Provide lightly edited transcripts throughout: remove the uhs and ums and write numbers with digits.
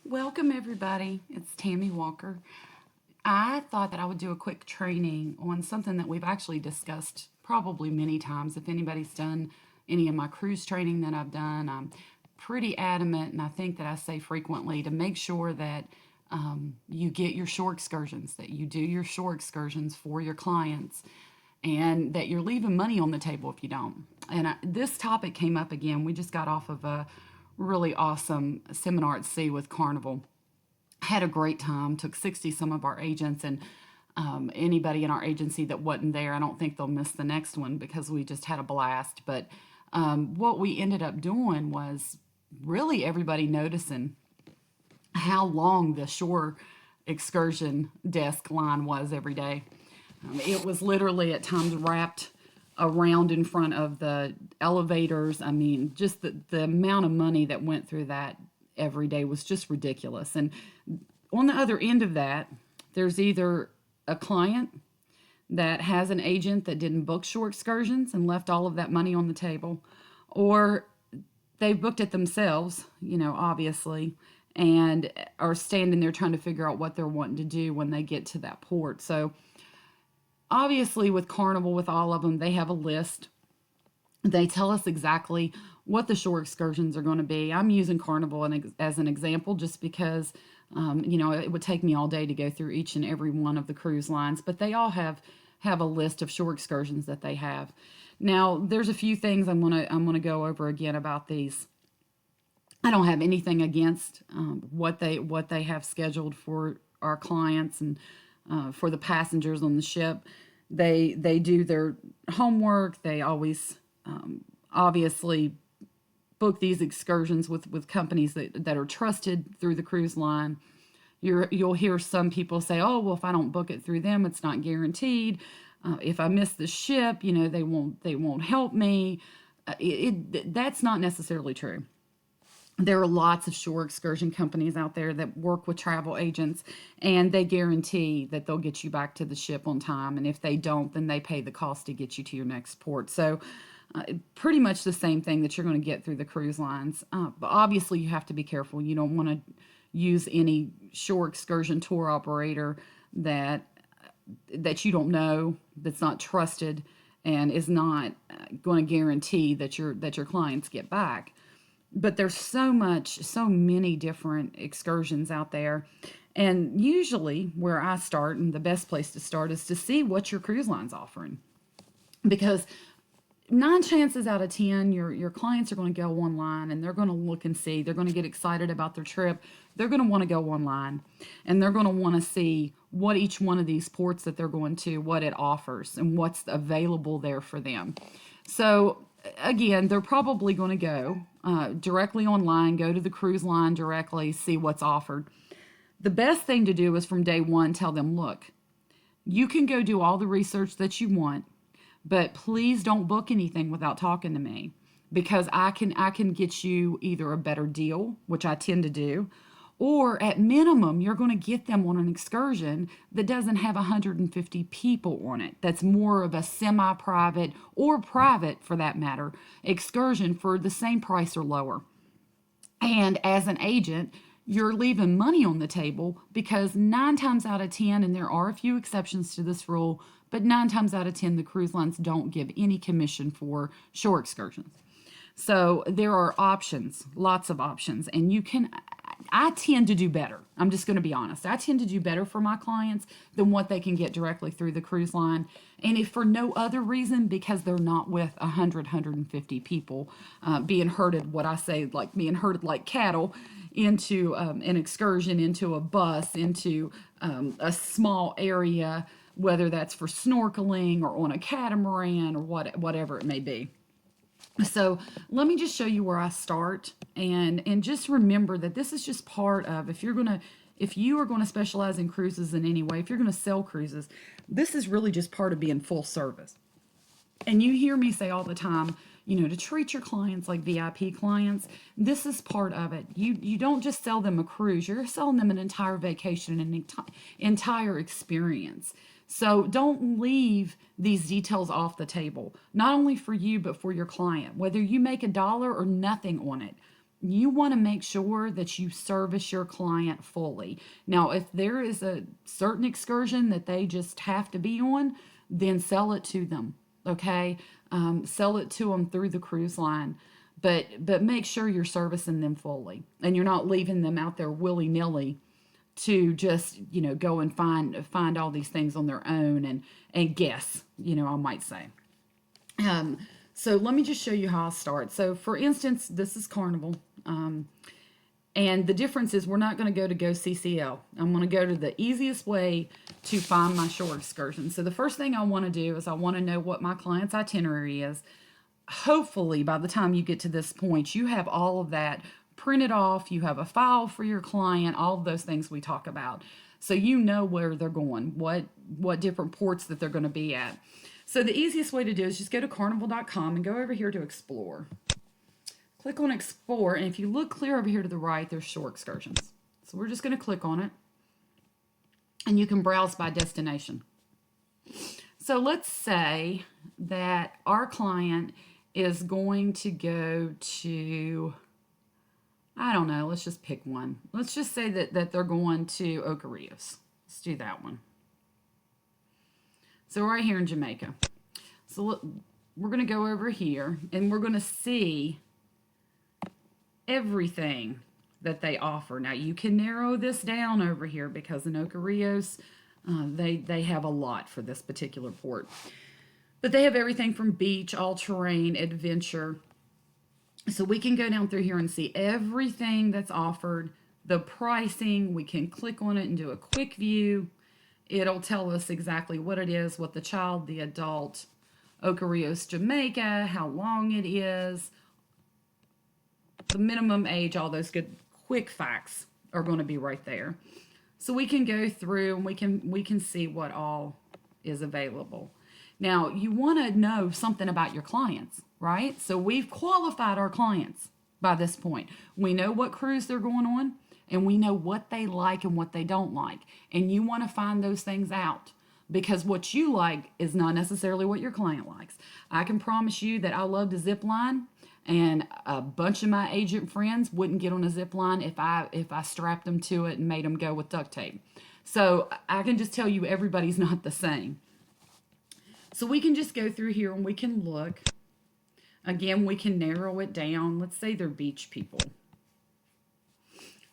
Welcome, everybody. It's Tammy Walker. I thought that I would do a quick training on something that we've actually discussed probably many times. If anybody's done any of my cruise training that I've done, I'm pretty adamant, and I think that I say frequently to make sure that you get your shore excursions, that you do your shore excursions for your clients, and that you're leaving money on the table if you don't. This topic came up again. We just got off of a really awesome seminar at sea with Carnival. Had a great time, took 60 some of our agents, and anybody in our agency that wasn't there, I don't think they'll miss the next one because we just had a blast. But what we ended up doing was really everybody noticing how long the shore excursion desk line was every day. It was literally at times wrapped around in front of the elevators. I mean, just the amount of money that went through that every day was just ridiculous. And on the other end of that, there's either a client that has an agent that didn't book shore excursions and left all of that money on the table, or they've booked it themselves, obviously, and are standing there trying to figure out what they're wanting to do when they get to that port. So obviously with Carnival, with all of them, they have a list. They tell us exactly what the shore excursions are going to be. I'm using Carnival as an example just because, it would take me all day to go through each and every one of the cruise lines, but they all have a list of shore excursions that they have. Now, there's a few things I'm gonna go over again about these. I don't have anything against what they have scheduled for our clients and for the passengers on the ship. They do their homework. They always obviously book these excursions with companies that are trusted through the cruise line. You'll hear some people say, "Oh, well, if I don't book it through them, it's not guaranteed. If I miss the ship, they won't help me." That's not necessarily true. There are lots of shore excursion companies out there that work with travel agents, and they guarantee that they'll get you back to the ship on time. And if they don't, then they pay the cost to get you to your next port. So pretty much the same thing that you're going to get through the cruise lines. But obviously, you have to be careful. You don't want to use any shore excursion tour operator that you don't know, that's not trusted, and is not going to guarantee that your clients get back. But there's so many different excursions out there. And usually where I start, and the best place to start, is to see what your cruise line's offering. Because 9 chances out of 10, your clients are going to go online and they're going to look and see. They're going to get excited about their trip. They're going to want to go online, and they're going to want to see what each one of these ports that they're going to, what it offers and what's available there for them. So again, they're probably going to go directly online, go to the cruise line directly, see what's offered. The best thing to do is from day one tell them, look, you can go do all the research that you want, but please don't book anything without talking to me, because I can get you either a better deal, which I tend to do, or at minimum, you're going to get them on an excursion that doesn't have 150 people on it. That's more of a semi-private, or private for that matter, excursion for the same price or lower. And as an agent, you're leaving money on the table, because 9 times out of 10, and there are a few exceptions to this rule, but 9 times out of 10, the cruise lines don't give any commission for shore excursions. So there are options, lots of options, and I tend to do better. I'm just going to be honest. I tend to do better for my clients than what they can get directly through the cruise line. And if for no other reason, because they're not with 150 people being herded, what I say, like being herded like cattle into an excursion, into a bus, into a small area, whether that's for snorkeling or on a catamaran or whatever it may be. So let me just show you where I start, and just remember that this is just part of, if you are going to specialize in cruises in any way, if you're going to sell cruises, this is really just part of being full service. And you hear me say all the time, to treat your clients like VIP clients. This is part of it. You don't just sell them a cruise, you're selling them an entire vacation, an entire experience. So don't leave these details off the table, not only for you, but for your client. Whether you make $1 or nothing on it, you want to make sure that you service your client fully. Now, if there is a certain excursion that they just have to be on, then sell it to them. Okay, sell it to them through the cruise line, but make sure you're servicing them fully, and you're not leaving them out there willy nilly to just go and find all these things on their own and guess. I might say. Um, so let me just show you how I start. So for instance, this is Carnival. And the difference is we're not going to go CCL. I'm going to go to the easiest way to find my shore excursion. So the first thing I want to do is I want to know what my client's itinerary is. Hopefully, by the time you get to this point, you have all of that printed off. You have a file for your client, all of those things we talk about. So you know where they're going, what different ports that they're going to be at. So the easiest way to do is just go to carnival.com and go over here to Explore. Click on Explore, and if you look clear over here to the right, there's shore excursions. So we're just going to click on it, and you can browse by destination. So let's say that our client is going to go to, I don't know, let's just pick one. Let's just say that they're going to Ocho Rios. Let's do that one. So right here in Jamaica. So look, we're going to go over here, and we're going to see everything that they offer. Now, you can narrow this down over here because in Ocho Rios, they have a lot for this particular port. But they have everything from beach, all-terrain, adventure. So we can go down through here and see everything that's offered, the pricing. We can click on it and do a quick view. It'll tell us exactly what it is, what the child, the adult, Ocho Rios, Jamaica, how long it is, the minimum age, all those good quick facts are going to be right there. So we can go through and we can see what all is available. Now, you want to know something about your clients, right? So we've qualified our clients by this point. We know what cruise they're going on, and we know what they like and what they don't like. And you want to find those things out, because what you like is not necessarily what your client likes. I can promise you that I love to zip line, and a bunch of my agent friends wouldn't get on a zip line if I strapped them to it and made them go with duct tape. So I can just tell you everybody's not the same. So we can just go through here and we can look. Again, we can narrow it down. Let's say they're beach people.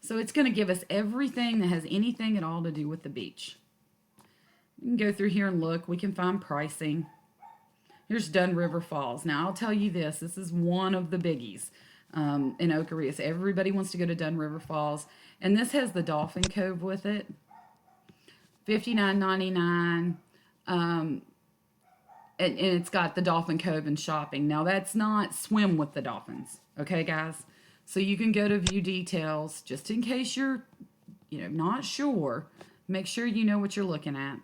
So it's going to give us everything that has anything at all to do with the beach. We can go through here and look. We can find pricing. Here's Dunn River Falls. Now, I'll tell you this. This is one of the biggies in Ocho Rios. Everybody wants to go to Dunn River Falls. And this has the Dolphin Cove with it. $59.99. And it's got the Dolphin Cove and shopping. Now, that's not swim with the dolphins. Okay, guys? So you can go to view details just in case you're, not sure. Make sure you know what you're looking at.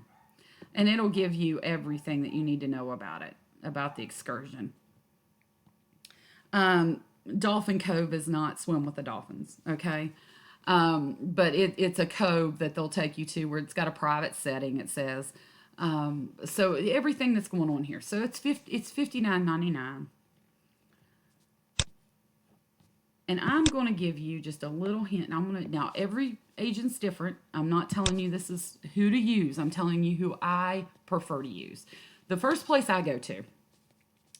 And it'll give you everything that you need to know about it, about the excursion. Dolphin Cove is not swim with the dolphins, okay? But it's a cove that they'll take you to where it's got a private setting, it says. So everything that's going on here. So it's $59.99. And I'm going to give you just a little hint. Now every agent's different. I'm not telling you this is who to use. I'm telling you who I prefer to use. The first place I go to,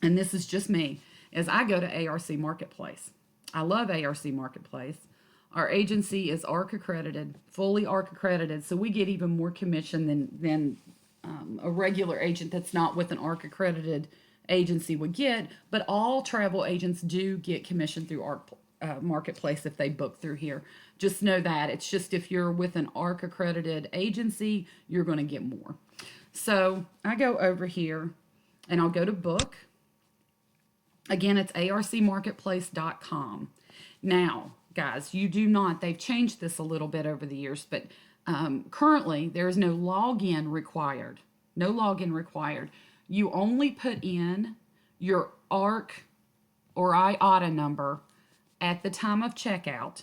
and this is just me, is I go to ARC Marketplace. I love ARC Marketplace. Our agency is ARC accredited, fully ARC accredited, so we get even more commission than a regular agent that's not with an ARC accredited agency would get. But all travel agents do get commission through ARC Marketplace if they book through here. Just know that. It's just if you're with an ARC accredited agency, you're going to get more. So I go over here and I'll go to book. Again, it's arcmarketplace.com. Now, guys, they've changed this a little bit over the years, but currently there is no login required. No login required. You only put in your ARC or IATA number at the time of checkout,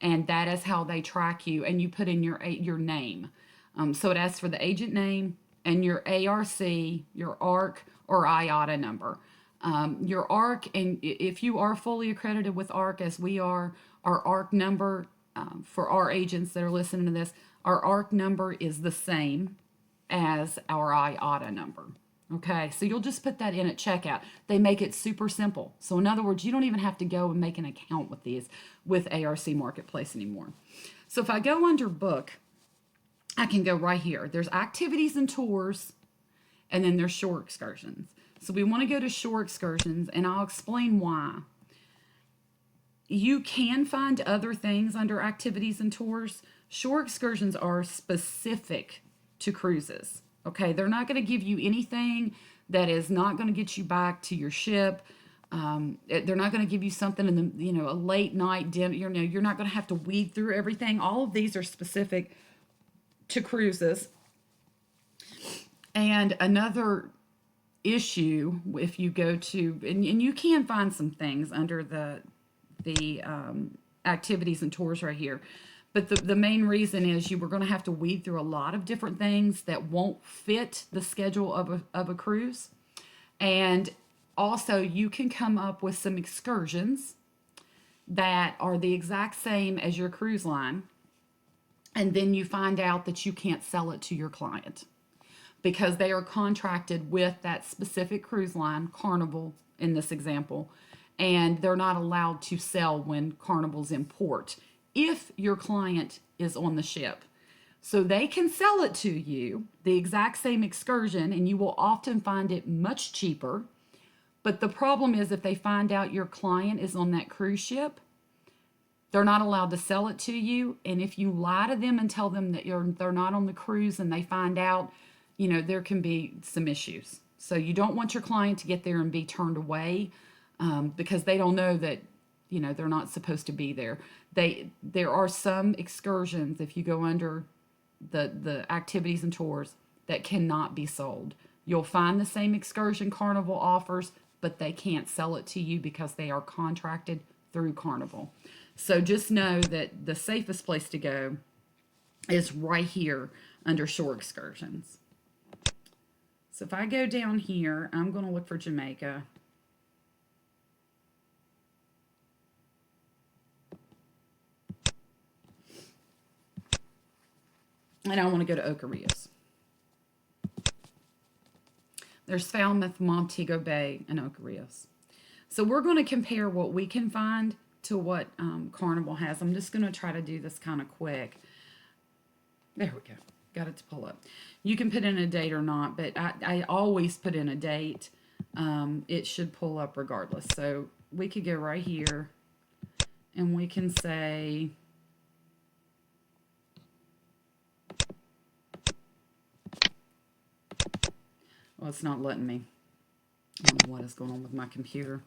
and that is how they track you, and you put in your name. So it asks for the agent name and your ARC, your ARC or IATA number. Your ARC, and if you are fully accredited with ARC, as we are, our ARC number, for our agents that are listening to this, our ARC number is the same as our IATA number. Okay, so you'll just put that in at checkout. They make it super simple. So in other words, you don't even have to go and make an account with these with ARC Marketplace anymore. So if I go under book, I can go right here. There's activities and tours, and then there's shore excursions. So we want to go to shore excursions, and I'll explain why. You can find other things under activities and tours. Shore excursions are specific to cruises. Okay, they're not going to give you anything that is not going to get you back to your ship. They're not going to give you something in the, a late night dinner. You're not going to have to weed through everything. All of these are specific to cruises. And another issue, if you go to, and you can find some things under the activities and tours right here. But the main reason is you were going to have to weed through a lot of different things that won't fit the schedule of a cruise. And also, you can come up with some excursions that are the exact same as your cruise line. And then you find out that you can't sell it to your client because they are contracted with that specific cruise line, Carnival in this example, and they're not allowed to sell when Carnival's in port if your client is on the ship. So they can sell it to you, the exact same excursion, and you will often find it much cheaper. But the problem is if they find out your client is on that cruise ship, they're not allowed to sell it to you. And if you lie to them and tell them that they're not on the cruise and they find out, there can be some issues. So you don't want your client to get there and be turned away because they don't know that, they're not supposed to be there. There are some excursions, if you go under the activities and tours, that cannot be sold. You'll find the same excursion Carnival offers, but they can't sell it to you because they are contracted through Carnival. So just know that the safest place to go is right here under shore excursions. So if I go down here, I'm going to look for Jamaica. And I want to go to Ocarias. There's Falmouth, Montego Bay, and Ocarias. So we're going to compare what we can find to what Carnival has. I'm just going to try to do this kind of quick. There we go. Got it to pull up. You can put in a date or not, but I always put in a date. It should pull up regardless. So we could go right here, and we can say... Well, it's not letting me. I don't know what is going on with my computer.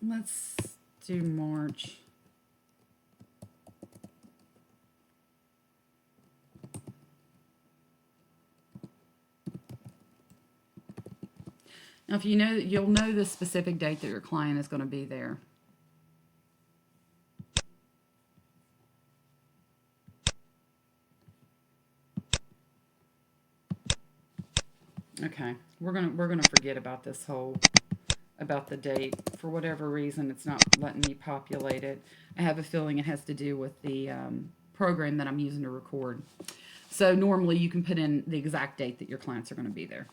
Let's do March. Now, if you'll know the specific date that your client is going to be there. Okay, we're gonna forget about this about the date. For whatever reason, it's not letting me populate it. I have a feeling it has to do with the program that I'm using to record. So normally you can put in the exact date that your clients are going to be there.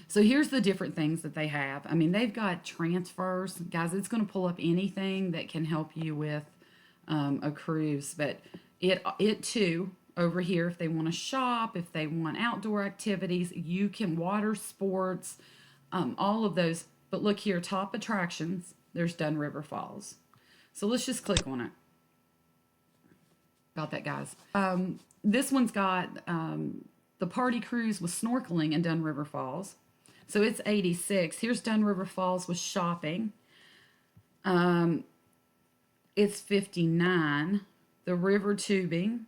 So here's the different things that they have. I mean, they've got transfers. Guys, it's going to pull up anything that can help you with a cruise. But it too... Over here, if they want to shop, if they want outdoor activities, you can water sports, all of those. But look here, top attractions, there's Dun River Falls. So let's just click on it. Got that, guys. This one's got the party cruise with snorkeling in Dun River Falls. So it's $86. Here's Dun River Falls with shopping. It's $59. The river tubing.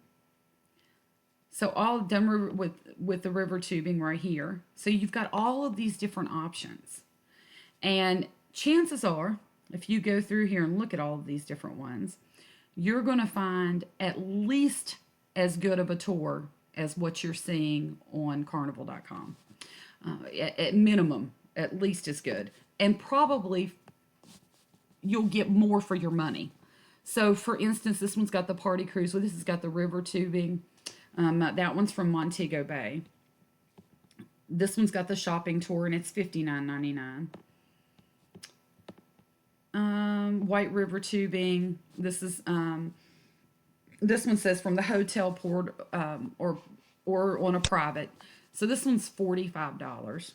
So all Dun River with the river tubing right here. So you've got all of these different options. And chances are, if you go through here and look at all of these different ones, you're going to find at least as good of a tour as what you're seeing on carnival.com. At minimum, at least as good. And probably you'll get more for your money. So, for instance, this one's got the party cruise. Well, this has got the river tubing. That one's from Montego Bay. This one's got the shopping tour, and it's $59.99. White River tubing. This one says from the hotel port or on a private. So this one's $45.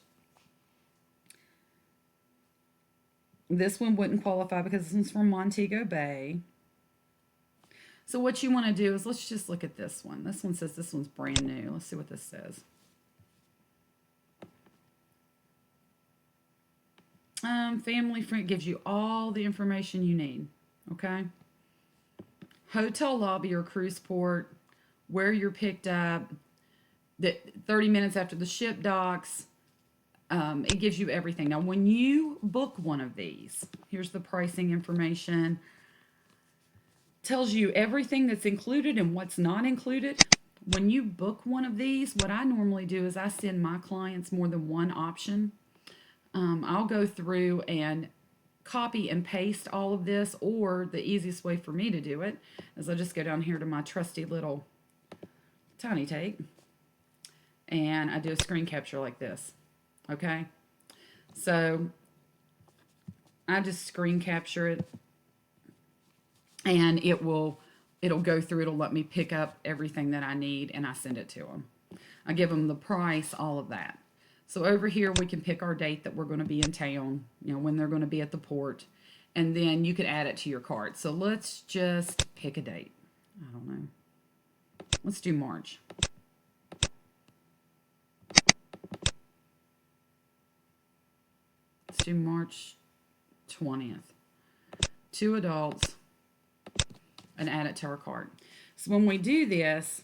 This one wouldn't qualify because this one's from Montego Bay. So what you want to do is, let's just look at this one. This one says this one's brand new. Let's see what this says. Family friend gives you all the information you need. Okay. Hotel lobby or cruise port, where you're picked up, the 30 minutes after the ship docks. It gives you everything. Now, when you book one of these, here's the pricing information. Tells you everything that's included and what's not included. When you book one of these, what I normally do is I send my clients more than one option. I'll go through and copy and paste all of this, or the easiest way for me to do it is I just go down here to my trusty little tiny tape and I do a screen capture like this. Okay, so I just screen capture it, and it'll go through. It'll let me pick up everything that I need, and I send it to them. I give them the price, all of that. So over here, we can pick our date that we're going to be in town, when they're going to be at the port, and then you can add it to your cart. So let's just pick a date. I don't know. Let's do March. Let's do March 20th. 2 adults, and add it to our cart. So when we do this,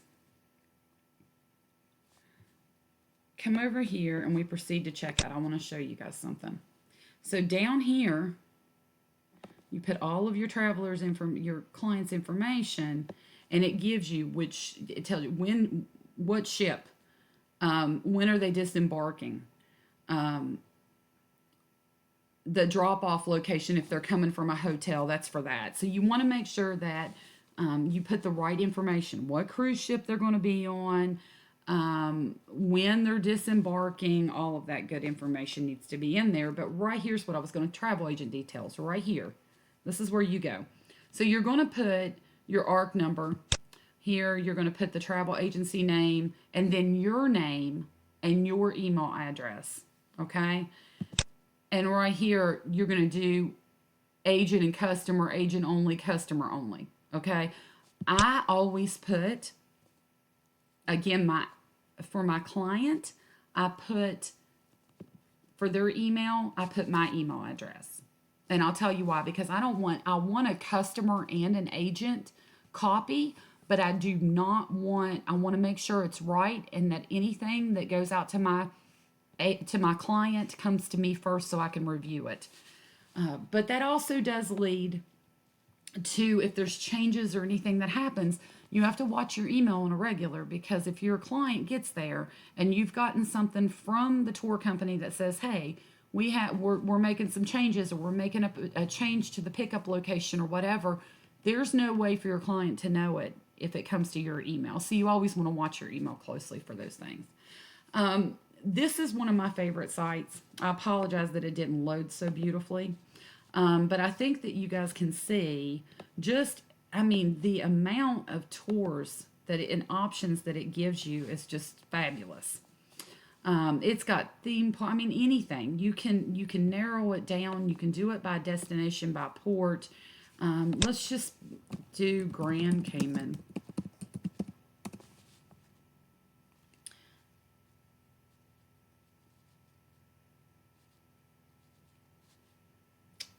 come over here and we proceed to checkout. I want to show you guys something. So down here, you put all of your your client's information, and it gives you it tells you what ship, when are they disembarking, the drop-off location. If they're coming from a hotel, that's for that. So you want to make sure that you put the right information, what cruise ship they're going to be on, when they're disembarking. All of that good information needs to be in there. But right here's what I was going to, travel agent details right here. This is where you go. So you're going to put your ARC number here. You're going to put the travel agency name, and then your name and your email address. Okay. And right here, you're going to do agent and customer, agent only, customer only. Okay. I always put, again, for my client, I put, for their email, I put my email address. And I'll tell you why. Because I want a customer and an agent copy, but I want to make sure it's right, and that anything that goes out to my client comes to me first so I can review it. But that also does lead to, if there's changes or anything that happens, you have to watch your email on a regular, because if your client gets there and you've gotten something from the tour company that says, hey, we're making some changes, or we're making a change to the pickup location or whatever, there's no way for your client to know it if it comes to your email. So you always want to watch your email closely for those things. This is one of my favorite sites. I apologize that it didn't load so beautifully. But I think that you guys can see the amount of tours and options that it gives you is just fabulous. It's got anything. You can narrow it down. You can do it by destination, by port. Let's just do Grand Cayman.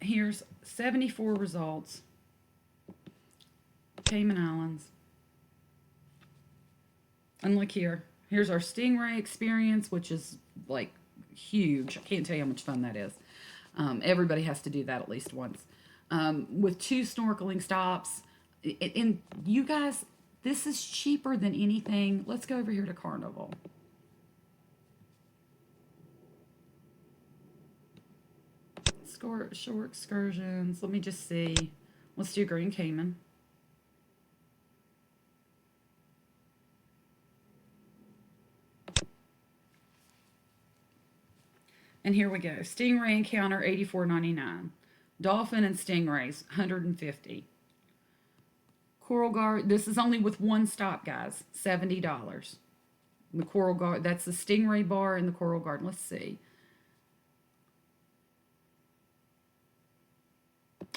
Here's 74 results. Cayman Islands. And look here. Here's our Stingray experience, which is like huge. I can't tell you how much fun that is. Everybody has to do that at least once. With 2 snorkeling stops. And you guys, This is cheaper than anything. Let's go over here to Carnival. Shore excursions. Let me just see. Let's do Green Cayman. And here we go. Stingray encounter, $84.99. Dolphin and stingrays, $150. Coral Guard, this is only with one stop, guys, $70. The Coral Guard, that's the Stingray bar in the Coral Garden. Let's see.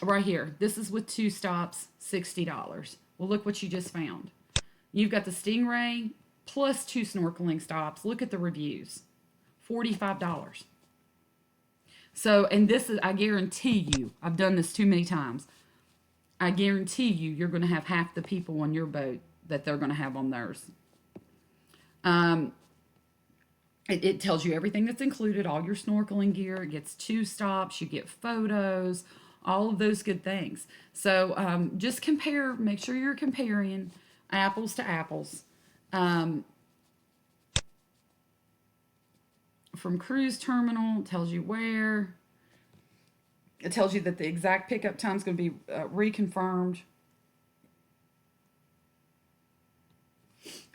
Right here, this is with 2 stops, $60. Well, look what you just found. You've got the Stingray plus 2 snorkeling stops. Look at the reviews, $45. So, and this is, I guarantee you, I've done this too many times. I guarantee you, you're going to have half the people on your boat that they're going to have on theirs. It tells you everything that's included, all your snorkeling gear. It gets 2 stops. You get photos, all of those good things. So just compare, make sure you're comparing apples to apples. From cruise terminal, tells you where. It tells you that the exact pickup time is going to be reconfirmed.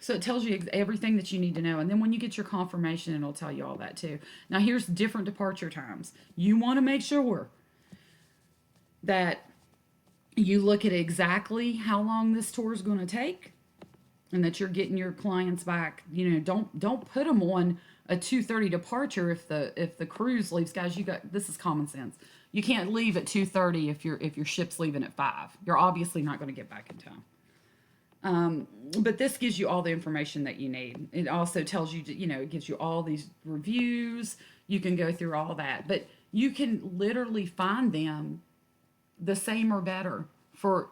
So it tells you everything that you need to know. And then when you get your confirmation, it'll tell you all that too. Now here's different departure times. You want to make sure that you look at exactly how long this tour is going to take and that you're getting your clients back. You know, don't put them on a 2:30 departure if the cruise leaves. Guys, this is common sense. You can't leave at 2:30 if your ship's leaving at 5. You're obviously not going to get back in time. But this gives you all the information that you need. It also tells you, it gives you all these reviews. You can go through all that, but you can literally find them the same or better for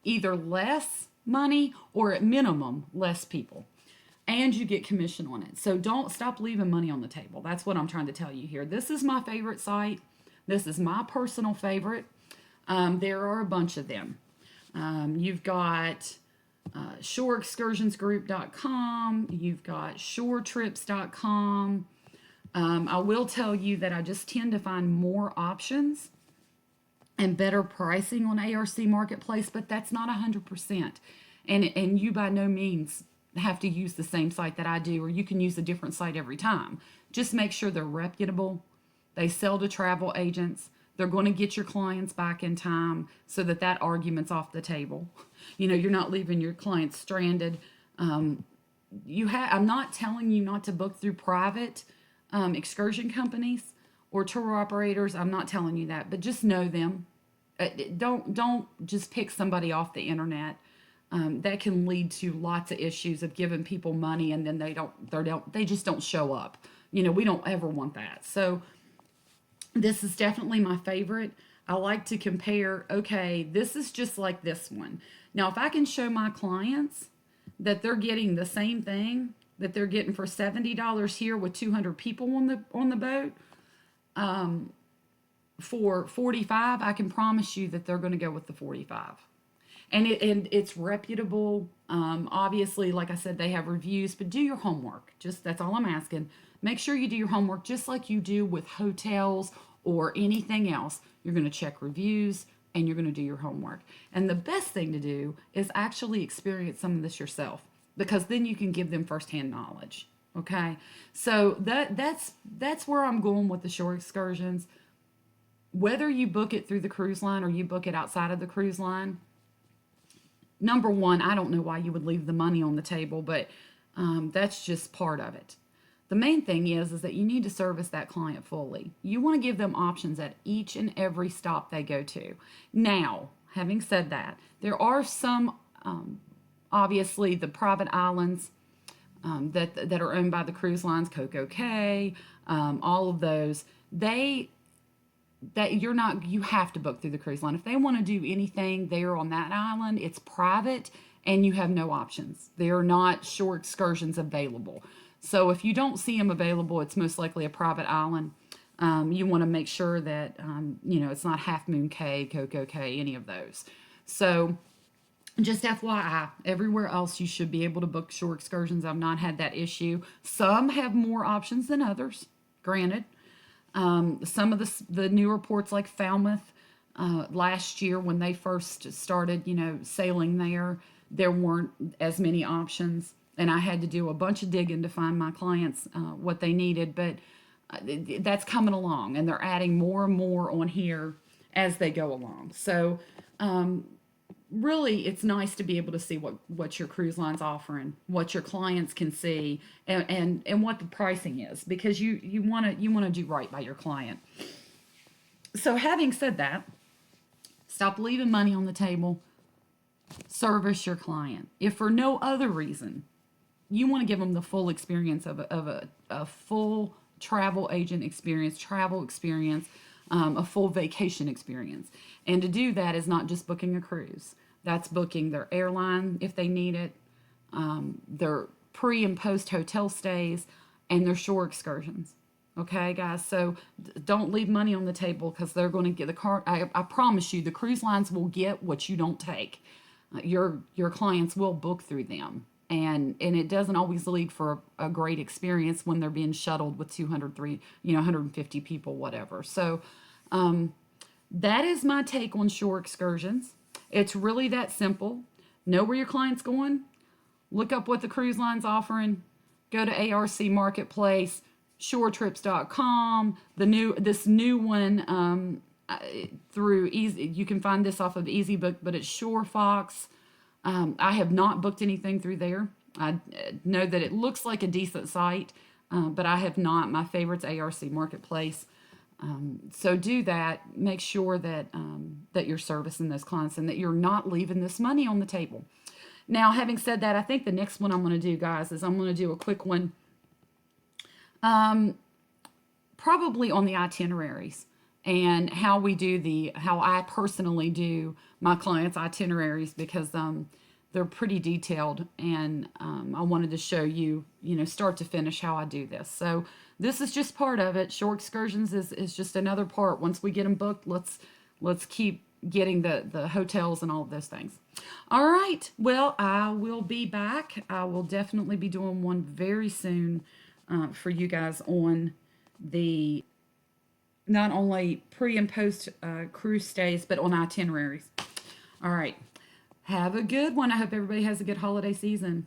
either less money or at minimum less people. And you get commission on it. So don't stop leaving money on the table. That's what I'm trying to tell you here. This is my favorite site. This is my personal favorite. There are a bunch of them. You've got shoreexcursionsgroup.com. You've got shoretrips.com. I will tell you that I just tend to find more options and better pricing on ARC Marketplace, but that's not 100%. And you by no means have to use the same site that I do, or you can use a different site every time. Just make sure they're reputable. They sell to travel agents. They're going to get your clients back in time so that argument's off the table. You're not leaving your clients stranded. I'm not telling you not to book through private excursion companies or tour operators. I'm not telling you that, but just know them. Don't just pick somebody off the internet. That can lead to lots of issues of giving people money and then they just don't show up. We don't ever want that. So this is definitely my favorite. I like to compare, okay, this is just like this one. Now, if I can show my clients that they're getting the same thing that they're getting for $70 here with 200 people on the boat, for $45, I can promise you that they're going to go with the $45. And it's reputable. Obviously, like I said, they have reviews, but do your homework. That's all I'm asking. Make sure you do your homework just like you do with hotels or anything else. You're going to check reviews and you're going to do your homework. And the best thing to do is actually experience some of this yourself, because then you can give them firsthand knowledge. Okay? So that's where I'm going with the shore excursions. Whether you book it through the cruise line or you book it outside of the cruise line, number one, I don't know why you would leave the money on the table, but that's just part of it. The main thing is that you need to service that client fully. You want to give them options at each and every stop they go to. Now, having said that, there are some, obviously, the private islands that are owned by the cruise lines, Coco Cay, all of those, you have to book through the cruise line. If they want to do anything there on that island, it's private and you have no options. There are not shore excursions available. So if you don't see them available, it's most likely a private island. You want to make sure that, it's not Half Moon Cay, Coco Cay, any of those. So Just FYI, everywhere else you should be able to book shore excursions. I've not had that issue. Some have more options than others, granted. Some of the newer ports like Falmouth, last year when they first started, sailing there, there weren't as many options, and I had to do a bunch of digging to find my clients what they needed. But that's coming along, and they're adding more and more on here as they go along. So really, it's nice to be able to see what your cruise line's offering, what your clients can see, and what the pricing is, because you want to do right by your client. So having said that, stop leaving money on the table. Service your client. If for no other reason, you want to give them the full experience of a full travel agent experience, travel experience, a full vacation experience. And to do that is not just booking a cruise. That's booking their airline if they need it, their pre and post hotel stays, and their shore excursions. Okay, guys. So don't leave money on the table, because they're going to get the car. I promise you, the cruise lines will get what you don't take. Your clients will book through them, and it doesn't always lead for a great experience when they're being shuttled with 150 people, whatever. So that is my take on shore excursions. It's really that simple. Know where your client's going. Look up what the cruise line's offering. Go to ARC Marketplace, shoretrips.com. This new one through Easy. You can find this off of EasyBook, but it's ShoreFox. I have not booked anything through there. I know that it looks like a decent site, but I have not. My favorite's ARC Marketplace. So do that. Make sure that that you're servicing those clients and that you're not leaving this money on the table. Now, having said that, I think the next one I'm going to do, guys, is I'm going to do a quick one, probably on the itineraries and how I personally do my clients' itineraries, because they're pretty detailed, and I wanted to show you, start to finish, how I do this. So this is just part of it. Shore excursions is just another part. Once we get them booked, let's keep getting the hotels and all of those things. All right. Well, I will be back. I will definitely be doing one very soon for you guys on the not only pre and post cruise stays, but on itineraries. All right. Have a good one. I hope everybody has a good holiday season.